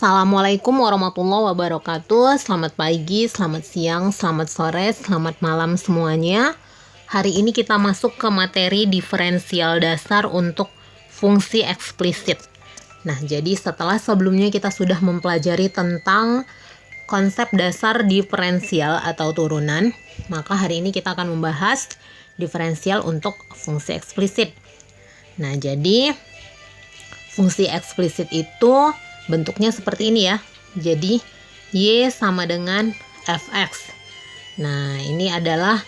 Assalamualaikum warahmatullahi wabarakatuh. Selamat pagi, selamat siang, selamat sore, selamat malam semuanya. Hari ini kita masuk ke materi diferensial dasar untuk fungsi eksplisit. Nah, jadi setelah sebelumnya kita sudah mempelajari tentang konsep dasar diferensial atau turunan, maka hari ini kita akan membahas diferensial untuk fungsi eksplisit. Nah, jadi fungsi eksplisit itu bentuknya seperti ini ya. Jadi Y sama dengan Fx. Nah, ini adalah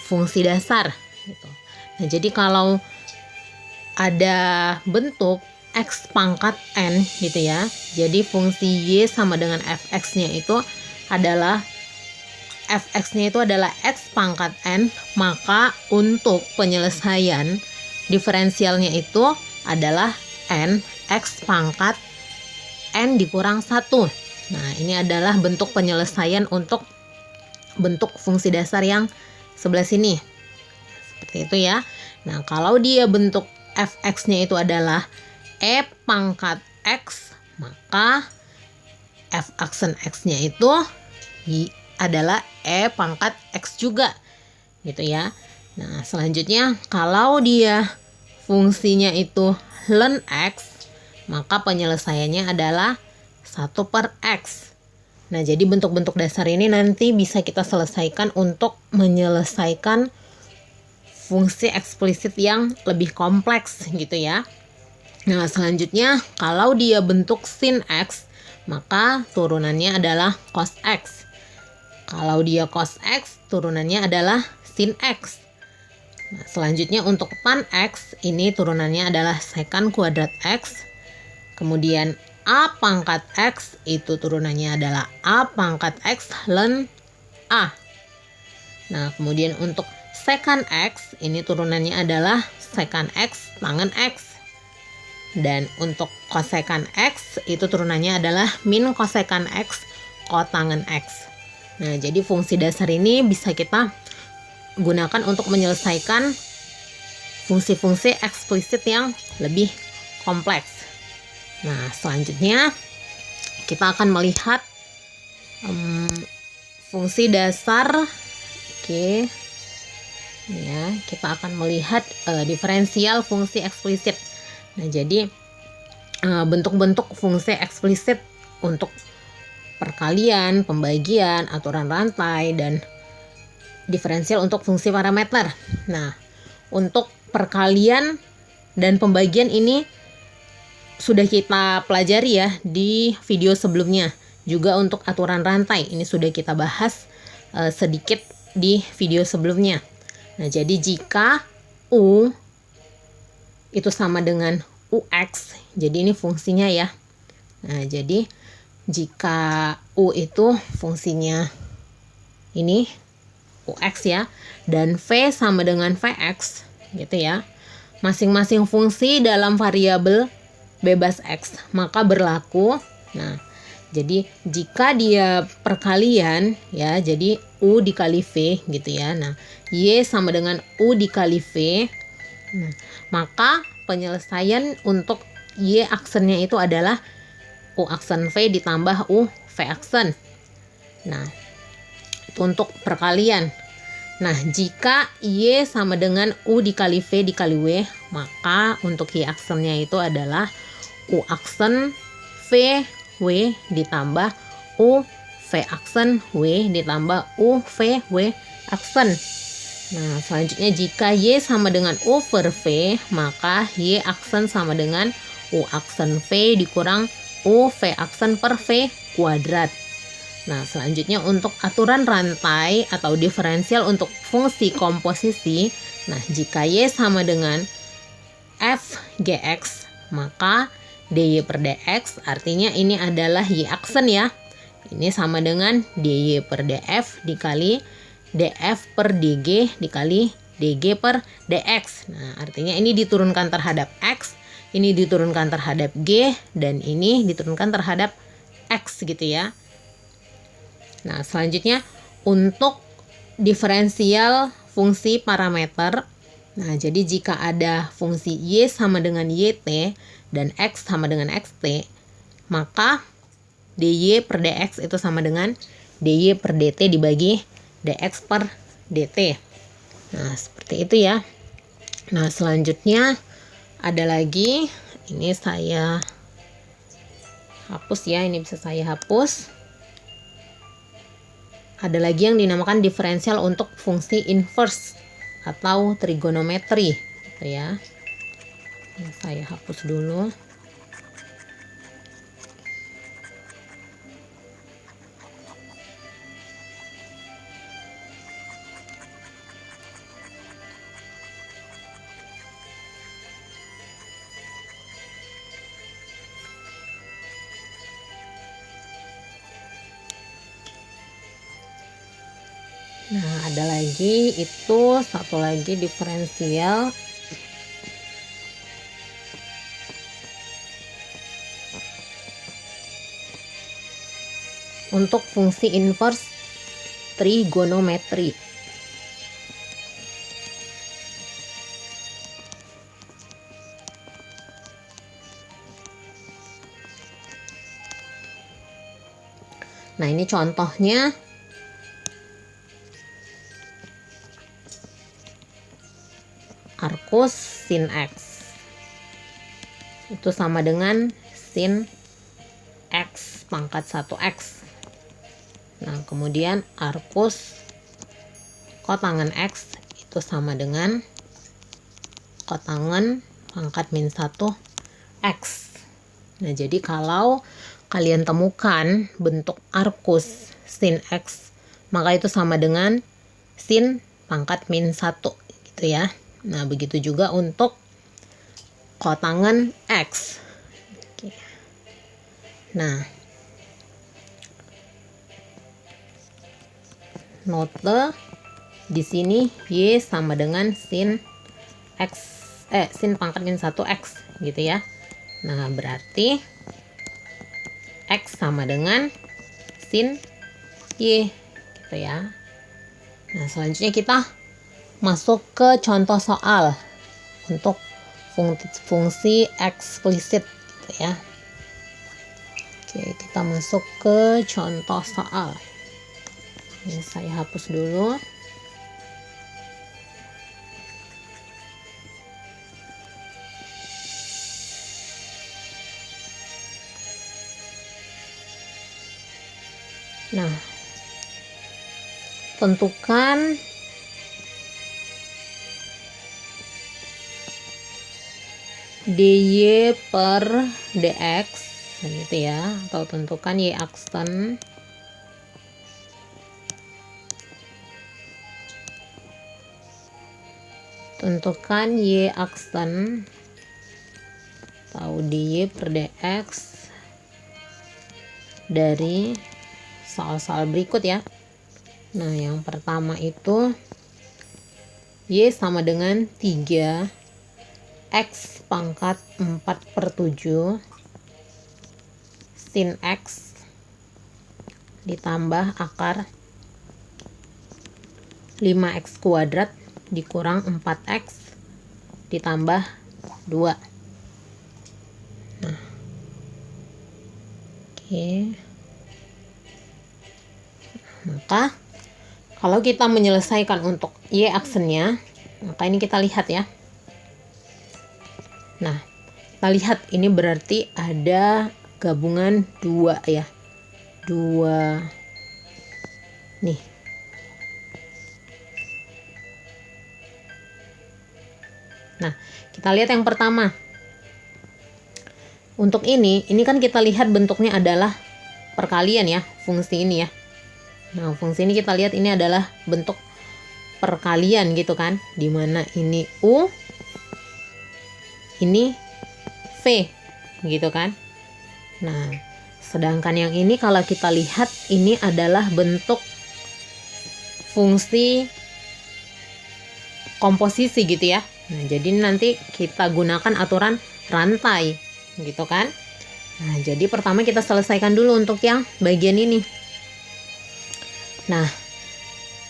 fungsi dasar gitu. Nah, jadi kalau ada bentuk X pangkat N gitu ya. Jadi fungsi Y sama dengan Fx-nya itu adalah X pangkat N, maka untuk penyelesaian diferensialnya itu adalah N X pangkat N dikurang 1. Nah, ini adalah bentuk penyelesaian untuk bentuk fungsi dasar yang sebelah sini. Seperti itu ya. Nah, kalau dia bentuk Fx-nya itu adalah E pangkat X, maka F aksen X-nya itu adalah E pangkat X juga. Gitu ya. Nah, selanjutnya kalau dia fungsinya itu ln X, maka penyelesaiannya adalah 1/X. Nah, jadi bentuk-bentuk dasar ini nanti bisa kita selesaikan untuk menyelesaikan fungsi eksplisit yang lebih kompleks gitu ya. Nah, selanjutnya kalau dia bentuk sin X, maka turunannya adalah cos X. Kalau dia cos X, turunannya adalah sin X. Nah, selanjutnya untuk tan X, ini turunannya adalah secant kuadrat X. Kemudian A pangkat X itu turunannya adalah A pangkat X ln A. Nah, kemudian untuk secant X ini turunannya adalah secant X tangen X. Dan untuk cosecant X itu turunannya adalah min cosecant X kotangen X. Nah, jadi fungsi dasar ini bisa kita gunakan untuk menyelesaikan fungsi-fungsi eksplisit yang lebih kompleks. Nah, selanjutnya kita akan melihat fungsi dasar. Oke. Ya, kita akan melihat diferensial fungsi eksplisit. Nah, jadi bentuk-bentuk fungsi eksplisit untuk perkalian, pembagian, aturan rantai, dan diferensial untuk fungsi parameter. Nah, untuk perkalian dan pembagian ini sudah kita pelajari ya di video sebelumnya. Juga untuk aturan rantai ini sudah kita bahas sedikit di video sebelumnya. Nah, jadi jika U itu sama dengan UX, jadi ini fungsinya ya. Nah, jadi jika U itu fungsinya ini UX ya, dan V sama dengan VX gitu ya. Masing-masing fungsi dalam variabel bebas X maka berlaku. Nah, jadi jika dia perkalian ya, jadi U dikali V gitu ya. Nah, Y sama dengan U dikali V. Nah, maka penyelesaian untuk Y aksennya itu adalah U aksen V ditambah U V aksen. Nah, itu untuk perkalian. Nah, jika Y sama dengan U dikali V dikali W, maka untuk Y aksennya itu adalah U aksen V W ditambah U V aksen W ditambah U V W aksen. Nah, selanjutnya jika Y sama dengan U per V, maka Y aksen sama dengan U aksen V dikurang U V aksen per V kuadrat. Nah, selanjutnya untuk aturan rantai atau diferensial untuk fungsi komposisi. Nah, jika Y sama dengan F GX, maka dy per dx artinya ini adalah Y aksen ya. Ini sama dengan dy per df dikali df per dg dikali dg per dx. Nah, artinya ini diturunkan terhadap x, ini diturunkan terhadap g, dan ini diturunkan terhadap x gitu ya. Nah, selanjutnya untuk diferensial fungsi parameter. Nah, jadi jika ada fungsi y sama dengan yt dan x sama dengan xt, maka dy per dx itu sama dengan dy per dt dibagi dx per dt. Nah, seperti itu ya. Nah, selanjutnya ada lagi, ini saya hapus ya, ini bisa saya hapus. Ada lagi yang dinamakan diferensial untuk fungsi inverse atau trigonometri gitu ya. Ini saya hapus dulu. Nah, ada lagi itu satu lagi diferensial untuk fungsi inverse trigonometri. Nah, ini contohnya. Arcus sin X itu sama dengan sin X pangkat 1X. Nah, kemudian arcus kotangen X itu sama dengan kotangen pangkat min 1X. Nah, jadi kalau kalian temukan bentuk arcus sin X, maka itu sama dengan sin pangkat min 1 gitu ya. Nah, begitu juga untuk kotangen X. Oke. Nah, note di sini Y sama dengan sin X, sin pangkat min 1X gitu ya. Nah, berarti X sama dengan sin Y gitu ya. Nah, selanjutnya kita masuk ke contoh soal untuk fungsi eksplisit gitu ya. Oke, kita masuk ke contoh soal. Ini saya hapus dulu. Nah, tentukan dy per dx gitu ya, atau tentukan y aksen atau dy per dx dari soal-soal berikut ya. Nah, yang pertama itu y sama dengan 3 X pangkat 4/7 sin X ditambah akar 5X kuadrat dikurang 4X ditambah 2. Nah, oke. Maka kalau kita menyelesaikan untuk Y aksennya, maka ini kita lihat ya. Nah, kita lihat ini berarti ada gabungan 2 ya. 2 nih. Nah, kita lihat yang pertama. Untuk ini kan kita lihat bentuknya adalah perkalian ya, fungsi ini ya. Nah, fungsi ini kita lihat ini adalah bentuk perkalian gitu kan, dimana ini U, ini V gitu kan. Nah, sedangkan yang ini kalau kita lihat ini adalah bentuk fungsi komposisi gitu ya. Nah, jadi nanti kita gunakan aturan rantai gitu kan. Nah, jadi pertama kita selesaikan dulu untuk yang bagian ini. Nah,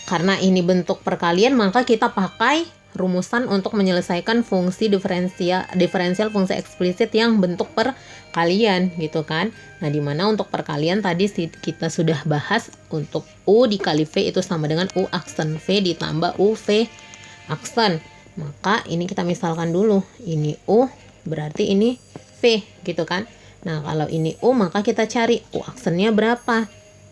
karena ini bentuk perkalian maka kita pakai rumusan untuk menyelesaikan fungsi diferensial fungsi eksplisit yang bentuk perkalian gitu kan. Nah, dimana untuk perkalian tadi kita sudah bahas untuk U dikali V itu sama dengan U aksen V ditambah U V aksen. Maka ini kita misalkan dulu, ini U berarti ini V gitu kan. Nah, kalau ini U maka kita cari U aksennya berapa.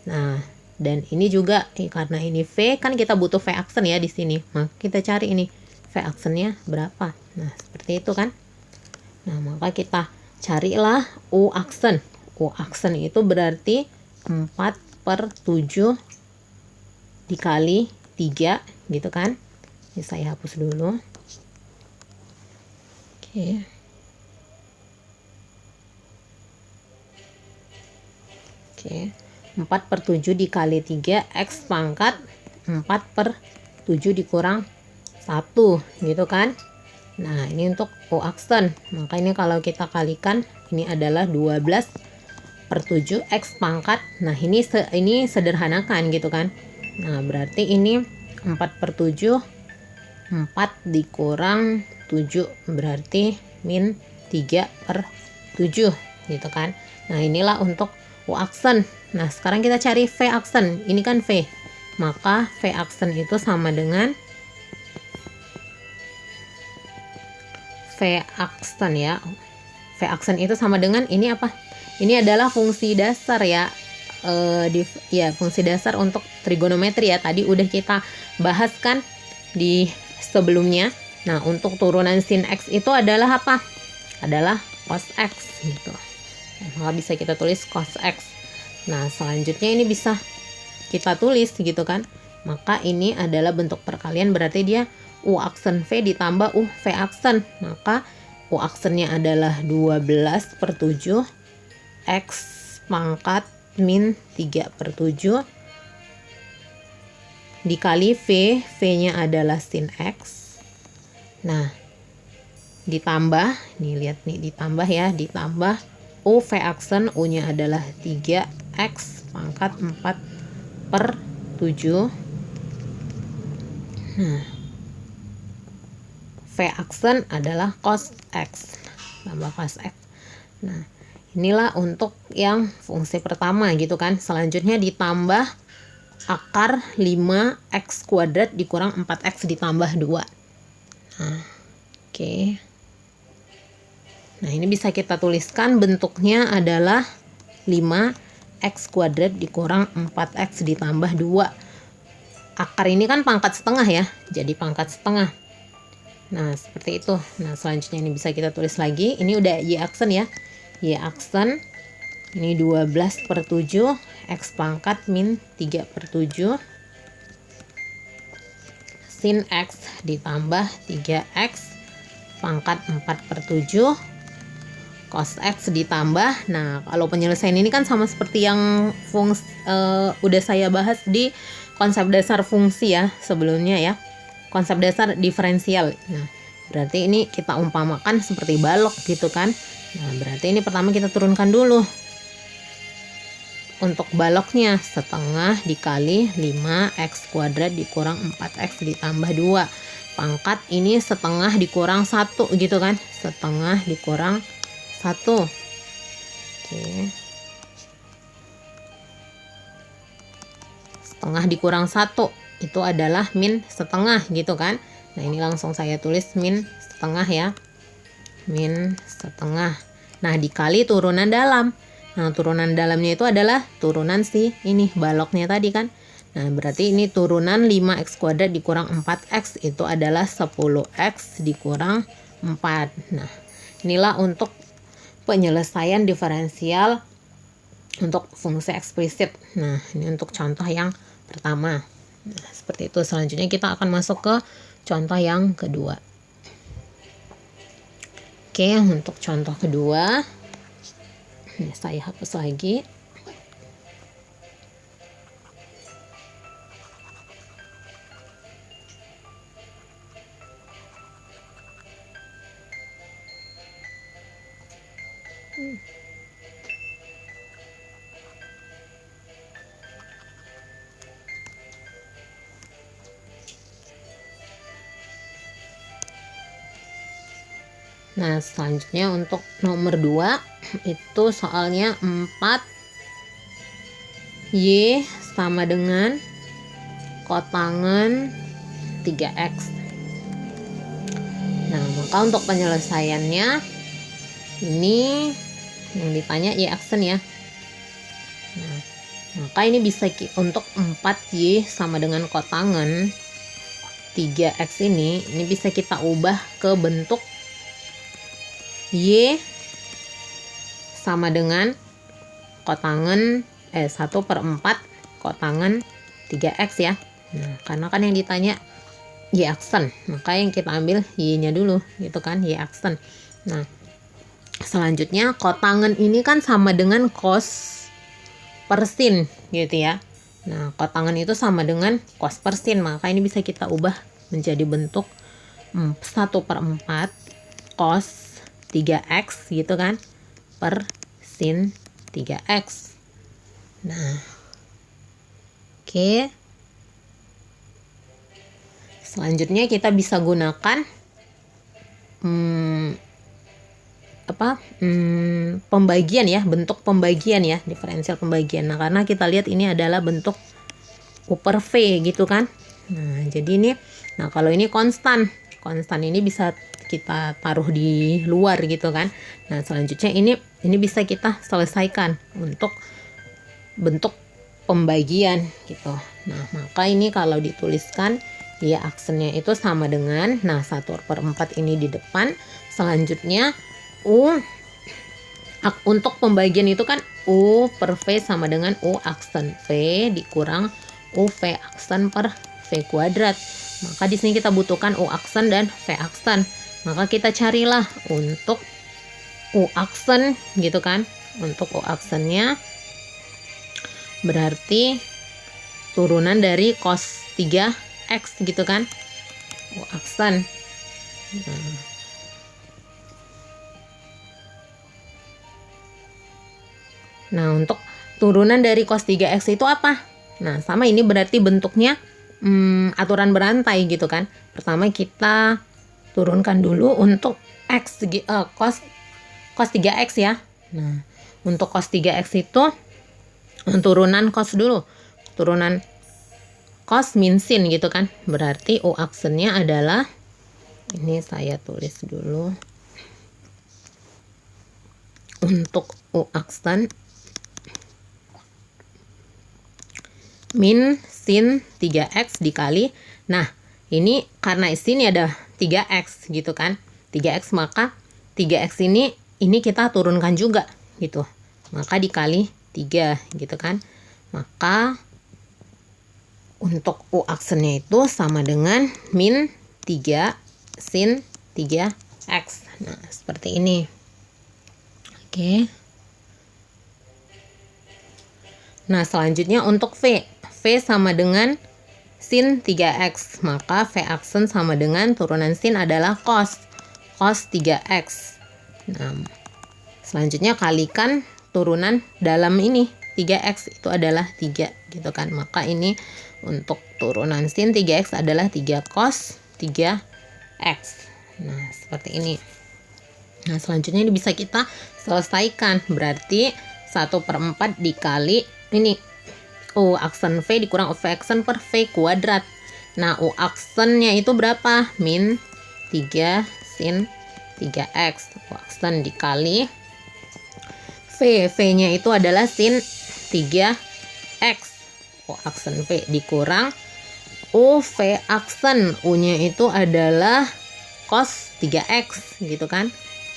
Nah, dan ini juga karena ini V kan kita butuh V aksen ya di sini. Maka kita cari ini V aksennya berapa. Nah, seperti itu kan. Nah, maka kita carilah U aksen. U aksen itu berarti 4/7 dikali 3 gitu kan. Ini saya hapus dulu. Oke. Oke. 4/7 dikali 3 X pangkat 4/7 dikurang 1 gitu kan. Nah, ini untuk U aksen. Maka ini kalau kita kalikan ini adalah 12/7 X pangkat. Nah, ini sederhanakan gitu kan. Nah, berarti ini 4/7, 4 dikurang 7 berarti min 3/7 gitu kan. Nah, inilah untuk U aksen. Nah, sekarang kita cari V aksen. Ini kan V. Maka V aksen itu sama dengan V aksen ya. V aksen itu sama dengan ini apa? Ini adalah fungsi dasar ya. Fungsi dasar untuk trigonometri ya. Tadi udah kita bahas kan di sebelumnya. Nah, untuk turunan sin X itu adalah apa? Adalah cos X gitu. Maka bisa kita tulis cos X. Nah, selanjutnya ini bisa kita tulis gitu kan. Maka ini adalah bentuk perkalian, berarti dia U aksen V ditambah U V aksen. Maka U aksennya adalah 12/7 X pangkat min 3/7 dikali V. V-nya adalah sin X. Nah, ditambah, nih lihat nih, ditambah ya, ditambah U V aksen, U-nya adalah 3X pangkat 4/7. Nah, V aksen adalah cos X, tambah cos X. Nah, inilah untuk yang fungsi pertama gitu kan. Selanjutnya ditambah akar 5X kuadrat dikurang 4X ditambah 2. Nah, oke. Nah, ini bisa kita tuliskan bentuknya adalah 5X kuadrat dikurang 4X ditambah 2. Akar ini kan pangkat setengah ya, jadi pangkat setengah. Nah, seperti itu. Nah, selanjutnya ini bisa kita tulis lagi. Ini udah Y aksen ya. Y aksen ini 12/7 X pangkat min 3/7 sin X ditambah 3X pangkat 4/7 cos X ditambah. Nah, kalau penyelesaian ini kan sama seperti yang udah saya bahas di konsep dasar fungsi ya sebelumnya ya, konsep dasar diferensial. Nah, berarti ini kita umpamakan seperti balok gitu kan. Nah, berarti ini pertama kita turunkan dulu. Untuk baloknya setengah dikali 5X kuadrat dikurang 4X ditambah 2. Pangkat ini setengah dikurang 1 gitu kan. Setengah dikurang 1. Oke. Setengah dikurang 1 itu adalah min setengah gitu kan. Nah, ini langsung saya tulis min setengah ya. Min setengah. Nah, dikali turunan dalam. Nah, turunan dalamnya itu adalah turunan si ini baloknya tadi kan. Nah, berarti ini turunan 5X kuadrat dikurang 4X itu adalah 10X dikurang 4. Nah, inilah untuk penyelesaian diferensial untuk fungsi eksplisit. Nah, ini untuk contoh yang pertama. Nah, seperti itu. Selanjutnya kita akan masuk ke contoh yang kedua. Oke, untuk contoh kedua, ini saya hapus lagi. Nah, selanjutnya untuk nomor 2 itu soalnya 4Y sama dengan kotangen 3X. Nah, maka untuk penyelesaiannya ini yang ditanya Y aksen ya. Nah, maka ini bisa untuk 4Y sama dengan kotangen 3X ini bisa kita ubah ke bentuk Y sama dengan kotangen 1/4 kotangen 3X ya. Nah, karena kan yang ditanya Y aksen, maka yang kita ambil Y-nya dulu gitu kan, Y aksen. Nah, selanjutnya kotangen ini kan sama dengan cos per sin gitu ya. Nah, kotangen itu sama dengan cos per sin, maka ini bisa kita ubah menjadi bentuk 1/4 cos 3X gitu kan per sin 3X. Nah, oke. Selanjutnya kita bisa gunakan pembagian ya, bentuk pembagian ya, diferensial pembagian. Nah, karena kita lihat ini adalah bentuk U per V gitu kan. Nah, jadi ini, nah kalau ini konstan ini bisa kita taruh di luar gitu kan. Nah, selanjutnya ini bisa kita selesaikan untuk bentuk pembagian gitu. Nah, maka ini kalau dituliskan ya aksennya itu sama dengan, nah 1/4 ini di depan. Selanjutnya untuk pembagian itu kan U per V sama dengan U aksen V dikurang U V aksen per V kuadrat. Maka di sini kita butuhkan U aksen dan V aksen. Maka kita carilah untuk U aksen gitu kan. Untuk U aksennya berarti turunan dari cos 3X gitu kan. U aksen. Nah, untuk turunan dari cos 3X itu apa? Nah, sama ini berarti bentuknya aturan berantai gitu kan. Pertama kita turunkan dulu untuk cos 3X ya. Nah, untuk cos 3X itu turunan cos dulu. Turunan cos min sin gitu kan. Berarti U aksennya adalah, ini saya tulis dulu. Untuk U aksen min sin 3X dikali, nah ini karena sini ada 3X gitu kan, 3X, maka 3X ini kita turunkan juga gitu, maka dikali 3 gitu kan. Maka untuk U aksennya itu sama dengan min 3 sin 3X. Nah, seperti ini. Oke. Nah, selanjutnya untuk V sama dengan sin 3X, maka V aksen sama dengan turunan sin adalah cos 3X. Nah, selanjutnya kalikan turunan dalam ini 3X itu adalah 3 gitu kan. Maka ini untuk turunan sin 3X adalah 3 cos 3X. Nah, seperti ini. Nah, selanjutnya ini bisa kita selesaikan, berarti 1/4 dikali ini U aksen V dikurang U V aksen per V kuadrat. Nah, U aksennya itu berapa? Min 3 sin 3X. U aksen dikali V-nya itu adalah sin 3X. U aksen V dikurang U V aksen. U-nya itu adalah cos 3X gitu kan.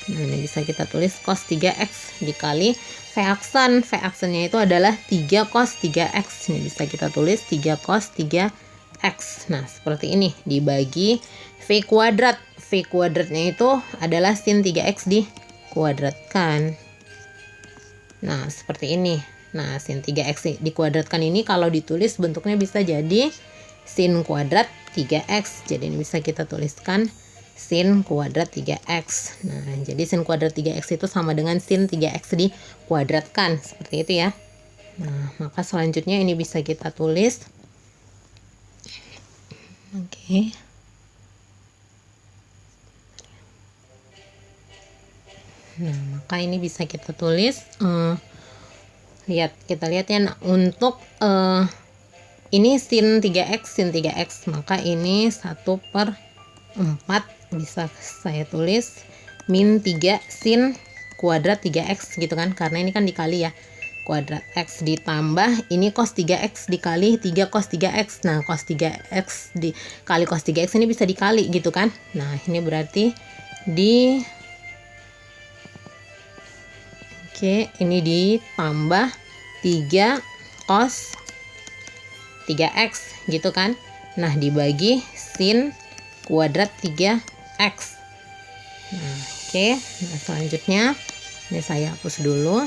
Nah, ini bisa kita tulis cos 3X dikali V aksen. V aksennya itu adalah 3 cos 3X. Ini bisa kita tulis 3 cos 3X. Nah, seperti ini dibagi V kuadrat. V kuadratnya itu adalah sin 3X dikuadratkan. Nah, seperti ini. Nah, sin 3X dikuadratkan ini kalau ditulis bentuknya bisa jadi sin kuadrat 3X. Jadi ini bisa kita tuliskan sin kuadrat 3X. Nah, jadi sin kuadrat 3X itu sama dengan sin 3X dikuadratkan. Seperti itu ya. Nah, maka selanjutnya ini bisa kita tulis. Oke. Nah, maka ini bisa kita tulis kita lihat ya. Nah, untuk ini sin 3x, maka ini 1/4 bisa saya tulis min 3 sin kuadrat 3x gitu kan, karena ini kan dikali ya, kuadrat x ditambah ini cos 3x dikali 3 cos 3x. Nah, cos 3x dikali cos 3x ini bisa dikali gitu kan. Nah, ini berarti ini ditambah 3 cos 3x gitu kan. Nah, dibagi sin kuadrat 3x. Nah, nah selanjutnya ini saya hapus dulu.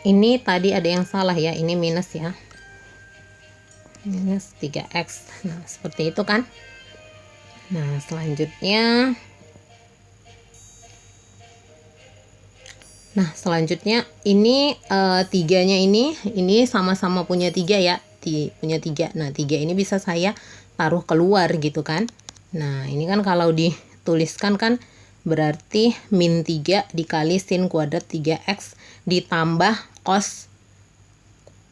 Ini tadi ada yang salah ya, ini minus ya, minus 3x. Nah, seperti itu kan. Nah, selanjutnya ini tiganya ini sama-sama punya 3 ya, punya 3. Nah, 3 ini bisa saya taruh keluar gitu kan. Nah, ini kan kalau dituliskan kan berarti min 3 dikali sin kuadrat 3x ditambah cos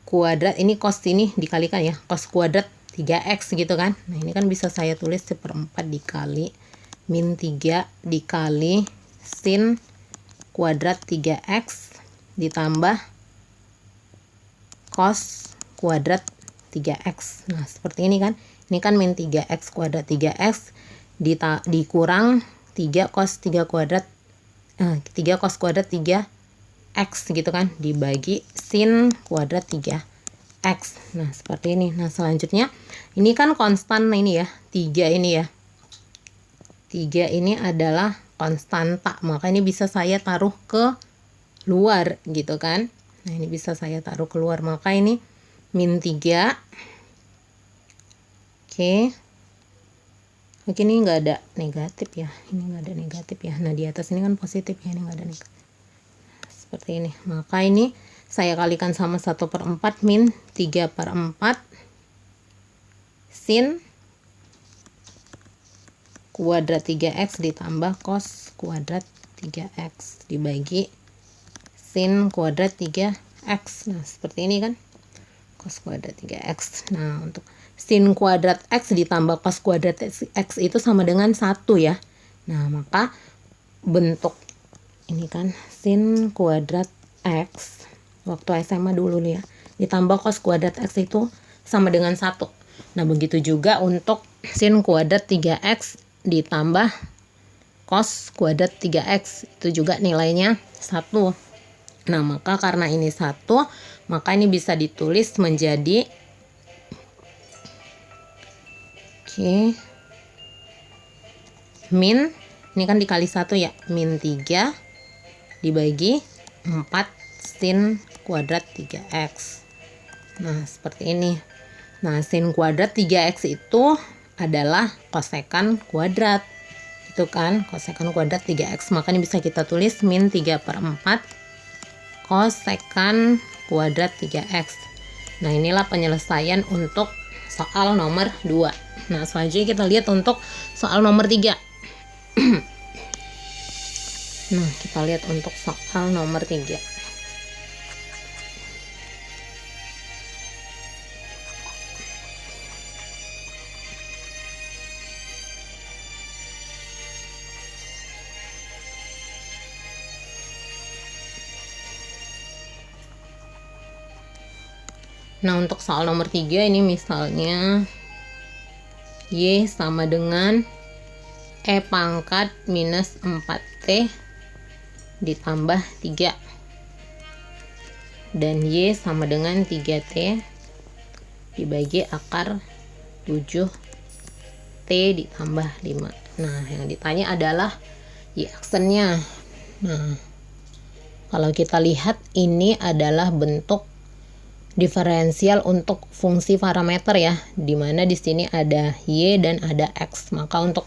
kuadrat, ini cos ini dikalikan ya, cos kuadrat 3x gitu kan. Nah, ini kan bisa saya tulis 1/4 dikali min 3 dikali sin kuadrat 3x ditambah cos kuadrat 3x. Nah, seperti ini kan. Ini kan min 3x kuadrat 3x dikurang 3 cos 3 kuadrat 3 cos kuadrat 3x gitu kan, dibagi sin kuadrat 3x. Nah, seperti ini. Nah, selanjutnya ini kan konstan ini ya, 3 ini ya. 3 ini adalah konstanta, maka ini bisa saya taruh ke luar gitu kan. Nah, ini bisa saya taruh keluar, maka ini min 3. Oke, ini nggak ada negatif ya, ini nggak ada negatif ya. Nah, di atas ini kan positif ya, ini nggak ada negatif. Seperti ini, maka ini saya kalikan sama 1/4 min 3/4 sin kuadrat 3x ditambah cos kuadrat 3x dibagi sin kuadrat 3x. Nah, seperti ini kan, cos kuadrat 3x. Nah, untuk sin kuadrat x ditambah cos kuadrat x itu sama dengan 1 ya. Nah, maka bentuk ini kan sin kuadrat x waktu SMA dulu nih ya, ditambah cos kuadrat x itu sama dengan 1. Nah, begitu juga untuk sin kuadrat 3x ditambah cos kuadrat 3x itu juga nilainya 1. Nah, maka karena ini 1, maka ini bisa ditulis menjadi min, ini kan dikali 1 ya, min 3 dibagi 4 sin kuadrat 3x. Nah, seperti ini. Nah, sin kuadrat 3x itu adalah kosekan kuadrat. Itu kan, kosekan kuadrat 3x. Maka ini bisa kita tulis min 3/4 kosekan kuadrat 3x. Nah, inilah penyelesaian untuk soal nomor 2. Nah, selanjutnya kita lihat untuk soal nomor 3. Nah, kita lihat untuk soal nomor 3. Nah, untuk soal nomor 3 ini misalnya Y sama dengan E pangkat minus 4T ditambah 3. Dan Y sama dengan 3T dibagi akar 7T ditambah 5. Nah, yang ditanya adalah Y aksennya. Nah, kalau kita lihat ini adalah bentuk diferensial untuk fungsi parameter ya, dimana di sini ada y dan ada x. Maka untuk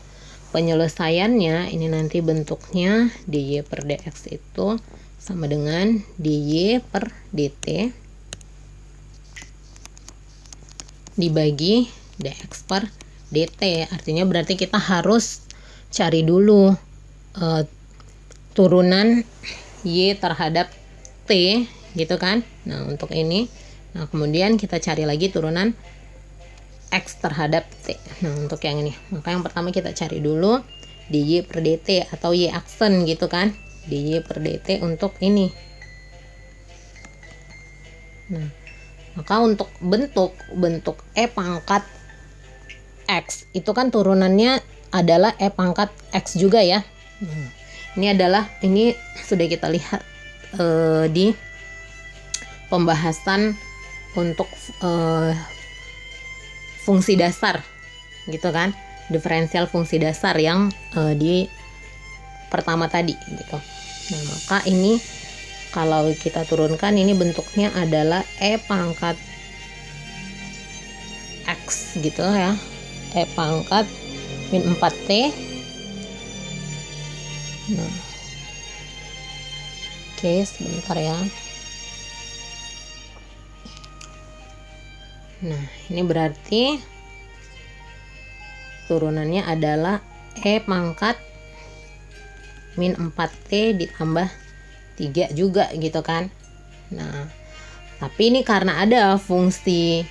penyelesaiannya ini nanti bentuknya dy per dx itu sama dengan dy per dt dibagi dx per dt. Artinya berarti kita harus cari dulu turunan y terhadap t gitu kan. Nah untuk ini, nah kemudian kita cari lagi turunan x terhadap t. Nah untuk yang ini, maka yang pertama kita cari dulu dy per dt atau y aksen gitu kan, dy per dt untuk ini. Nah maka untuk bentuk e pangkat x itu kan turunannya adalah e pangkat x juga ya. Ini sudah kita lihat di pembahasan untuk fungsi dasar gitu kan, diferensial fungsi dasar yang di pertama tadi gitu. Nah maka ini kalau kita turunkan, ini bentuknya adalah e pangkat x gitu ya, e pangkat min 4t. Nah oke, sebentar ya. Nah ini berarti turunannya adalah e pangkat min 4t ditambah 3 juga gitu kan. Nah tapi ini karena ada fungsi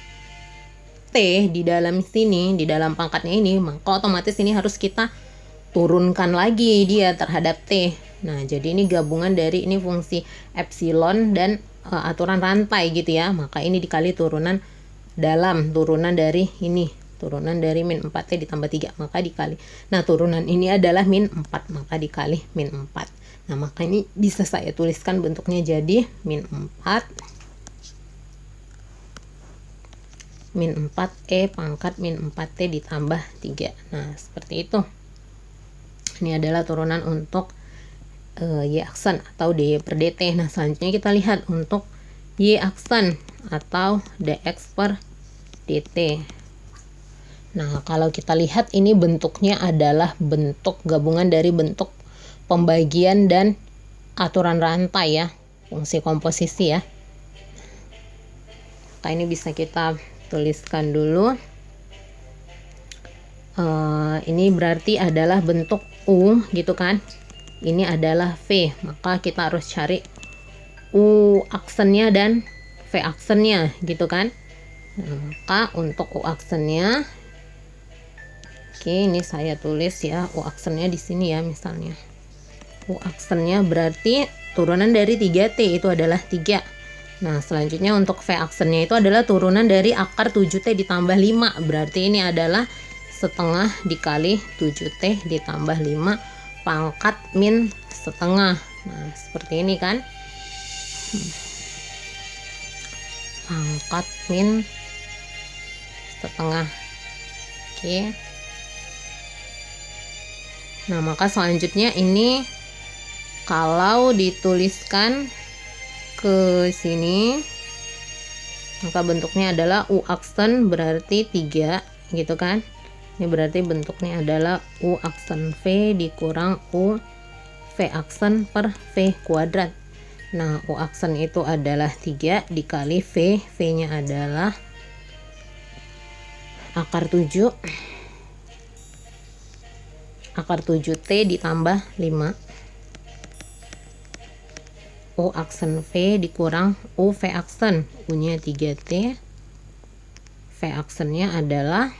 t di dalam sini, di dalam pangkatnya ini, maka otomatis ini harus kita turunkan lagi dia terhadap t. Nah jadi ini gabungan dari ini fungsi epsilon dan aturan rantai gitu ya. Maka ini dikali turunan dari ini, turunan dari min 4t ditambah 3, maka dikali. Nah turunan ini adalah min 4, maka dikali min 4. Nah maka ini bisa saya tuliskan bentuknya jadi min 4 e pangkat min 4t ditambah 3. Nah seperti itu. Ini adalah turunan untuk y aksen atau dy per dt. Nah selanjutnya kita lihat untuk y aksen atau dx per dt. Nah kalau kita lihat ini bentuknya adalah bentuk gabungan dari bentuk pembagian dan aturan rantai ya, fungsi komposisi ya. Nah ini bisa kita tuliskan dulu. Ini berarti adalah bentuk U gitu kan, ini adalah V, maka kita harus cari U aksennya dan V aksennya gitu kan. Nah, maka untuk U aksennya, oke ini saya tulis ya, U aksennya di sini ya, misalnya U aksennya berarti turunan dari 3t itu adalah 3. Nah selanjutnya untuk V aksennya itu adalah turunan dari akar 7t ditambah 5, berarti ini adalah setengah dikali 7t ditambah 5 pangkat min setengah. Nah seperti ini kan, pangkat min setengah. Oke. Nah maka selanjutnya ini kalau dituliskan ke sini, maka bentuknya adalah U aksen berarti 3 gitu kan. Ini berarti bentuknya adalah U aksen V dikurang U V aksen per V kuadrat. Nah U aksen itu adalah 3 dikali V, V nya adalah akar 7 T ditambah 5, U aksen V dikurang U V aksen, U nya 3T, V aksennya adalah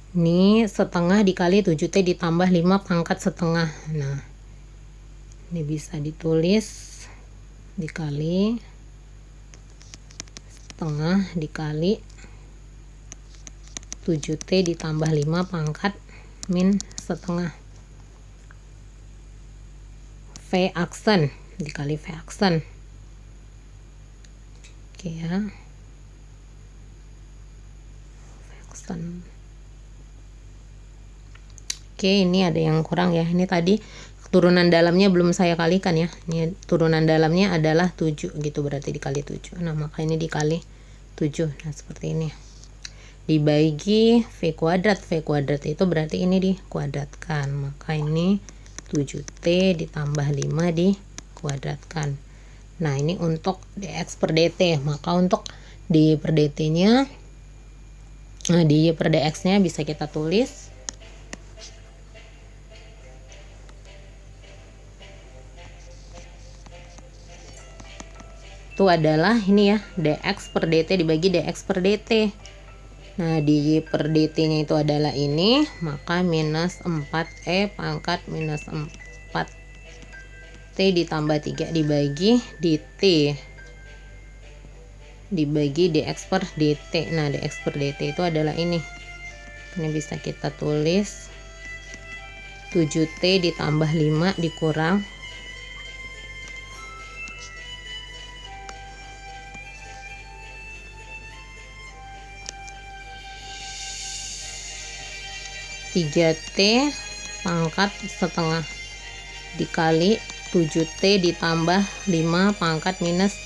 ini setengah dikali 7t ditambah 5 pangkat setengah. Nah ini bisa ditulis dikali setengah dikali 7t ditambah 5 pangkat min setengah, V aksen dikali V aksen. Oke ya, V aksen. Oke ini ada yang kurang ya, ini tadi turunan dalamnya belum saya kalikan ya. Ini turunan dalamnya adalah 7 gitu, berarti dikali 7. Nah, maka ini dikali 7. Nah, seperti ini. Dibagi V kuadrat. V kuadrat itu berarti ini dikuadratkan. Maka ini 7T ditambah 5 dikuadratkan. Nah, ini untuk dx per dt. Maka untuk dy per dt-nya, nah, dy per dx-nya bisa kita tulis itu adalah ini ya, dx per dt dibagi dx per dt. Nah, dy per dt-nya itu adalah ini, maka minus 4e pangkat minus 4t ditambah 3 dibagi dt dibagi dx per dt. Nah, dx per dt itu adalah ini. Ini bisa kita tulis 7t ditambah 5 dikurang 3t pangkat setengah dikali 7t ditambah 5 pangkat minus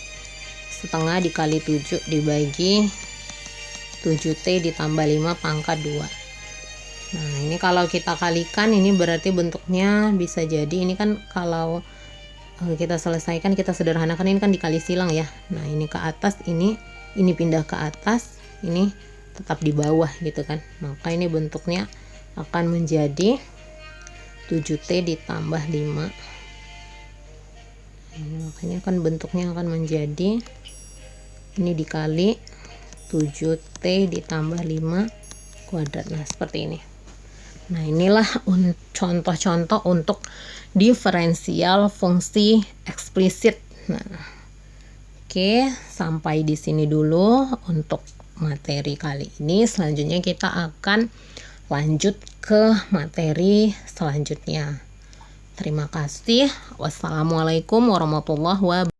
setengah dikali 7 dibagi 7t ditambah 5 pangkat 2. Nah, ini kalau kita kalikan ini berarti bentuknya bisa jadi ini kan kalau kita selesaikan, kita sederhanakan, ini kan dikali silang ya. Nah, ini ke atas, ini pindah ke atas, ini tetap di bawah gitu kan. Maka ini bentuknya akan menjadi 7t ditambah 5. Makanya kan bentuknya akan menjadi ini dikali 7t ditambah 5 kuadrat. Nah, seperti ini. Nah, inilah contoh-contoh untuk diferensial fungsi eksplisit. Nah, oke, sampai di sini dulu untuk materi kali ini. Selanjutnya kita akan lanjut ke materi selanjutnya. Terima kasih. Wassalamualaikum warahmatullahi wabarakatuh.